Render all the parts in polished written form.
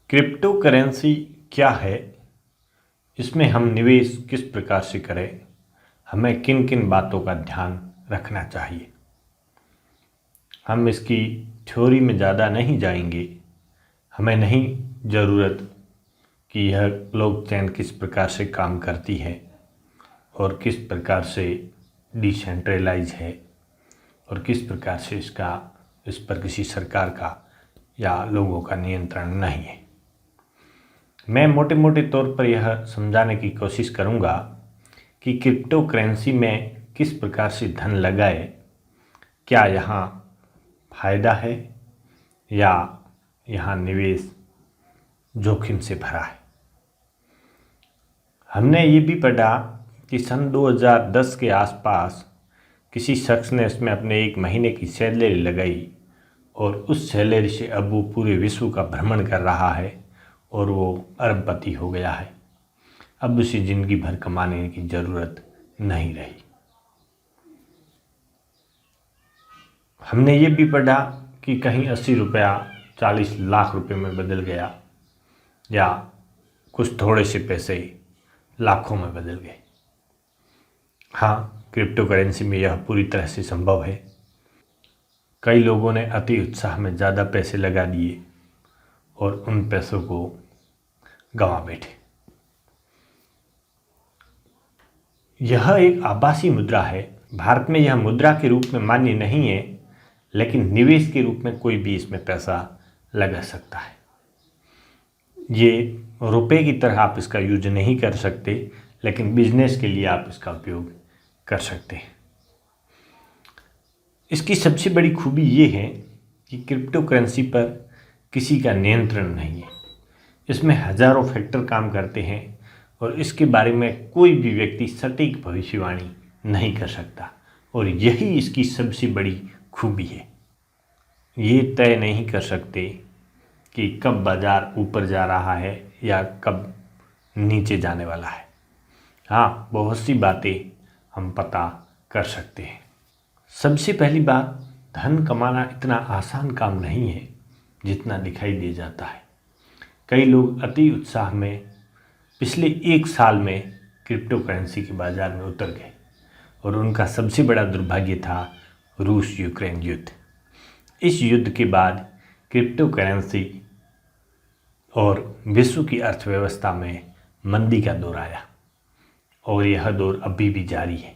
Crypto currency क्या है, इसमें हम निवेश किस प्रकार से करें, हमें किन किन बातों का ध्यान रखना चाहिए। हम इसकी थ्योरी में ज़्यादा नहीं जाएंगे। हमें नहीं ज़रूरत कि यह ब्लॉकचेन किस प्रकार से काम करती है और किस प्रकार से डिसेंट्रलाइज है और किस प्रकार से इस पर किसी सरकार का या लोगों का नियंत्रण नहीं है। मैं मोटे मोटे तौर पर यह समझाने की कोशिश करूंगा कि क्रिप्टो करेंसी में किस प्रकार से धन लगाए, क्या यहाँ फायदा है या यहाँ निवेश जोखिम से भरा है। हमने ये भी पढ़ा कि सन 2010 के आसपास किसी शख्स ने इसमें अपने 1 महीने की सैलरी लगाई और उस सैलरी से अब वो पूरे विश्व का भ्रमण कर रहा है और वो अरबपति हो गया है। अब उसे ज़िंदगी भर कमाने की ज़रूरत नहीं रही। हमने ये भी पढ़ा कि कहीं 80 रुपया 40 लाख रुपए में बदल गया या कुछ थोड़े से पैसे लाखों में बदल गए। हाँ, क्रिप्टो करेंसी में यह पूरी तरह से संभव है। कई लोगों ने अति उत्साह में ज़्यादा पैसे लगा दिए और उन पैसों को गंवा बैठे। यह एक आभासी मुद्रा है। भारत में यह मुद्रा के रूप में मान्य नहीं है, लेकिन निवेश के रूप में कोई भी इसमें पैसा लगा सकता है। ये रुपए की तरह आप इसका यूज नहीं कर सकते, लेकिन बिजनेस के लिए आप इसका उपयोग कर सकते हैं। इसकी सबसे बड़ी खूबी ये है कि क्रिप्टो करेंसी पर किसी का नियंत्रण नहीं है। इसमें हजारों फैक्टर काम करते हैं और इसके बारे में कोई भी व्यक्ति सटीक भविष्यवाणी नहीं कर सकता, और यही इसकी सबसे बड़ी खूबी है। ये तय नहीं कर सकते कि कब बाज़ार ऊपर जा रहा है या कब नीचे जाने वाला है। हाँ, बहुत सी बातें हम पता कर सकते हैं। सबसे पहली बात, धन कमाना इतना आसान काम नहीं है जितना दिखाई दे जाता है। कई लोग अति उत्साह में पिछले 1 साल में क्रिप्टो करेंसी के बाज़ार में उतर गए और उनका सबसे बड़ा दुर्भाग्य था रूस यूक्रेन युद्ध। इस युद्ध के बाद क्रिप्टो करेंसी और विश्व की अर्थव्यवस्था में मंदी का दौर आया और यह दौर अभी भी जारी है।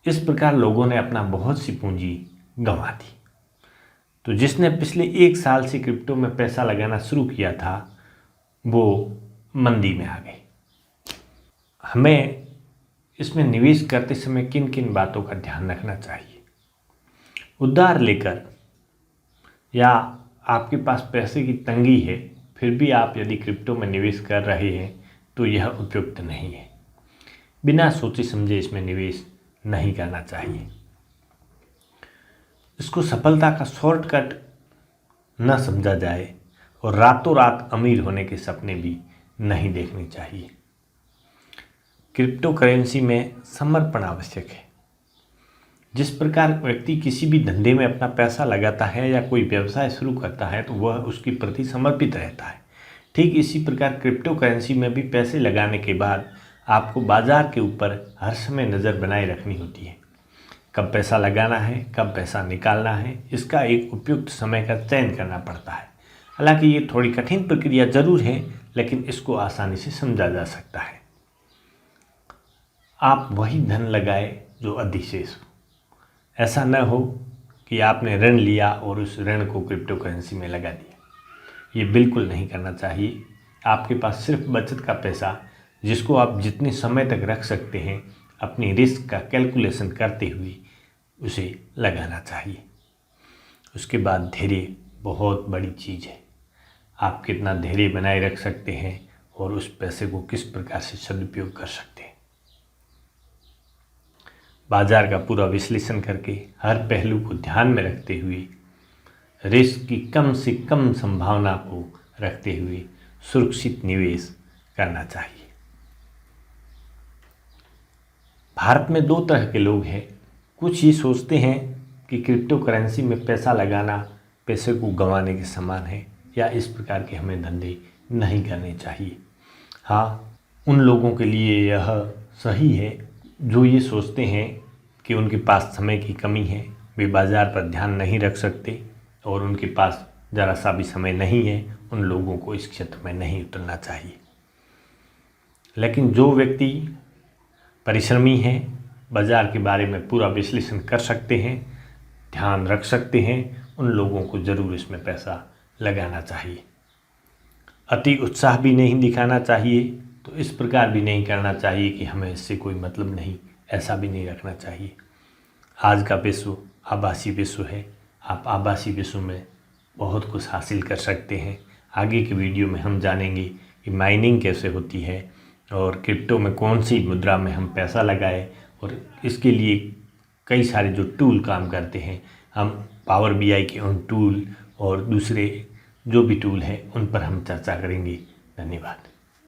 इस प्रकार लोगों ने अपना बहुत सी पूंजी गंवा दी। तो जिसने पिछले 1 साल से क्रिप्टो में पैसा लगाना शुरू किया था, वो मंदी में आ गए। हमें इसमें निवेश करते समय किन किन बातों का ध्यान रखना चाहिए। उधार लेकर या आपके पास पैसे की तंगी है, फिर भी आप यदि क्रिप्टो में निवेश कर रहे हैं तो यह उपयुक्त नहीं है। बिना सोचे समझे इसमें निवेश नहीं करना चाहिए। इसको सफलता का शॉर्टकट न समझा जाए और रातों रात अमीर होने के सपने भी नहीं देखने चाहिए। क्रिप्टो करेंसी में समर्पण आवश्यक है। जिस प्रकार व्यक्ति किसी भी धंधे में अपना पैसा लगाता है या कोई व्यवसाय शुरू करता है तो वह उसके प्रति समर्पित रहता है। ठीक इसी प्रकार क्रिप्टो करेंसी में भी पैसे लगाने के बाद आपको बाजार के ऊपर हर समय नज़र बनाए रखनी होती है। कब पैसा लगाना है, कब पैसा निकालना है, इसका एक उपयुक्त समय का चयन करना पड़ता है। हालांकि ये थोड़ी कठिन प्रक्रिया ज़रूर है, लेकिन इसको आसानी से समझा जा सकता है। आप वही धन लगाए जो अधिशेष हो। ऐसा न हो कि आपने ऋण लिया और उस ऋण को क्रिप्टो करेंसी में लगा दिया। ये बिल्कुल नहीं करना चाहिए। आपके पास सिर्फ बचत का पैसा, जिसको आप जितने समय तक रख सकते हैं, अपनी रिस्क का कैलकुलेशन करते हुए उसे लगाना चाहिए। उसके बाद धैर्य बहुत बड़ी चीज़ है। आप कितना धैर्य बनाए रख सकते हैं और उस पैसे को किस प्रकार से सदुपयोग कर सकते हैं। बाजार का पूरा विश्लेषण करके हर पहलू को ध्यान में रखते हुए, रिस्क की कम से कम संभावना को रखते हुए सुरक्षित निवेश करना चाहिए। भारत में 2 तरह के लोग हैं। कुछ ये सोचते हैं कि क्रिप्टो करेंसी में पैसा लगाना पैसे को गंवाने के समान है, या इस प्रकार के हमें धंधे नहीं करने चाहिए। हाँ, उन लोगों के लिए यह सही है जो ये सोचते हैं कि उनके पास समय की कमी है, वे बाज़ार पर ध्यान नहीं रख सकते और उनके पास ज़रा सा भी समय नहीं है, उन लोगों को इस क्षेत्र में नहीं उतरना चाहिए। लेकिन जो व्यक्ति परिश्रमी हैं, बाज़ार के बारे में पूरा विश्लेषण कर सकते हैं, ध्यान रख सकते हैं, उन लोगों को ज़रूर इसमें पैसा लगाना चाहिए। अति उत्साह भी नहीं दिखाना चाहिए, तो इस प्रकार भी नहीं करना चाहिए कि हमें इससे कोई मतलब नहीं, ऐसा भी नहीं रखना चाहिए। आज का विश्व आभासी विश्व है, आप आभासी विश्व में बहुत कुछ हासिल कर सकते हैं। आगे की वीडियो में हम जानेंगे कि माइनिंग कैसे होती है और क्रिप्टो में कौन सी मुद्रा में हम पैसा लगाएं, और इसके लिए कई सारे जो टूल काम करते हैं, हम पावर BI के उन टूल और दूसरे जो भी टूल हैं उन पर हम चर्चा करेंगे। धन्यवाद।